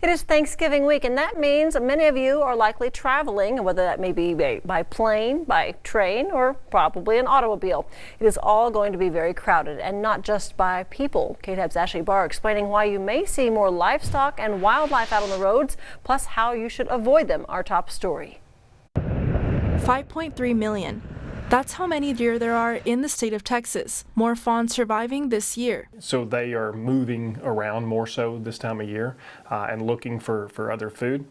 It is Thanksgiving week, and that means many of you are likely traveling, whether that may be by plane, by train, or probably an automobile. It is all going to be very crowded, and not just by people. KTAB's Ashley Barr explaining why you may see more livestock and wildlife out on the roads, plus how you should avoid them. Our top story. 5.3 million. That's how many deer there are in the state of Texas, more fawns surviving this year. So they are moving around more so this time of year and looking for other food,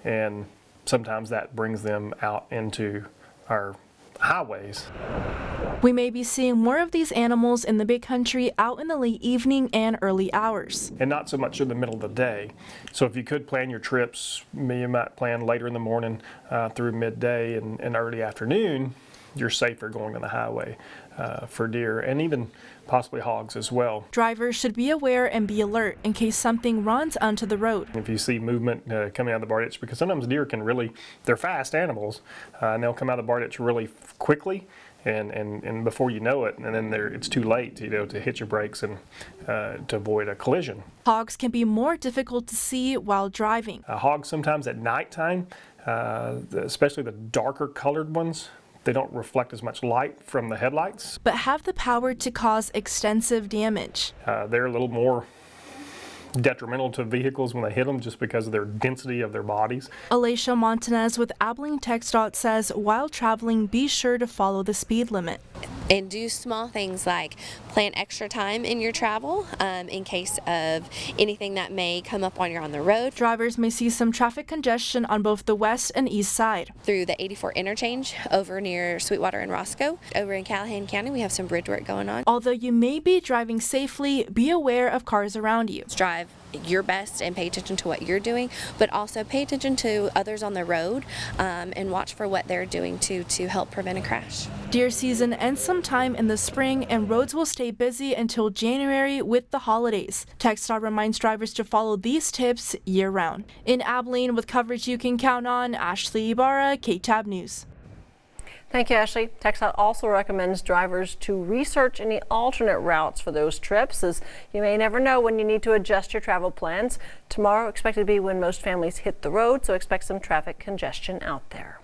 and sometimes that brings them out into our highways. We may be seeing more of these animals in the big country out in the late evening and early hours. And not so much in the middle of the day. So if you could plan your trips, you might plan later in the morning through midday and early afternoon, you're safer going on the highway for deer and even possibly hogs as well. Drivers should be aware and be alert in case something runs onto the road. If you see movement coming out of the bar ditch, because sometimes deer can really, they're fast animals, and they'll come out of the bar ditch really quickly, and before you know it, and then it's too late, to hit your brakes and to avoid a collision. Hogs can be more difficult to see while driving. Hogs sometimes at nighttime, especially the darker colored ones, they don't reflect as much light from the headlights, but have the power to cause extensive damage. They're a little more detrimental to vehicles when they hit them just because of their density of their bodies. Alicia Montanez with ABILENE TxDOT says while traveling, be sure to follow the speed limit. And do small things like plan extra time in your travel in case of anything that may come up while you're on the road. Drivers may see some traffic congestion on both the west and east side. Through the 84 interchange over near Sweetwater and Roscoe. Over in Callahan County, we have some bridge work going on. Although you may be driving safely, be aware of cars around you. Drive your best and pay attention to what you're doing, but also pay attention to others on the road and watch for what they're doing to help prevent a crash. Deer season ends sometime in the spring, and roads will stay busy until January with the holidays. TxDOT reminds drivers to follow these tips year-round. In Abilene, with coverage you can count on, Ashley Ibarra, KTAB News. Thank you, Ashley. TxDOT also recommends drivers to research any alternate routes for those trips, as you may never know when you need to adjust your travel plans. Tomorrow expected to be when most families hit the road, so expect some traffic congestion out there.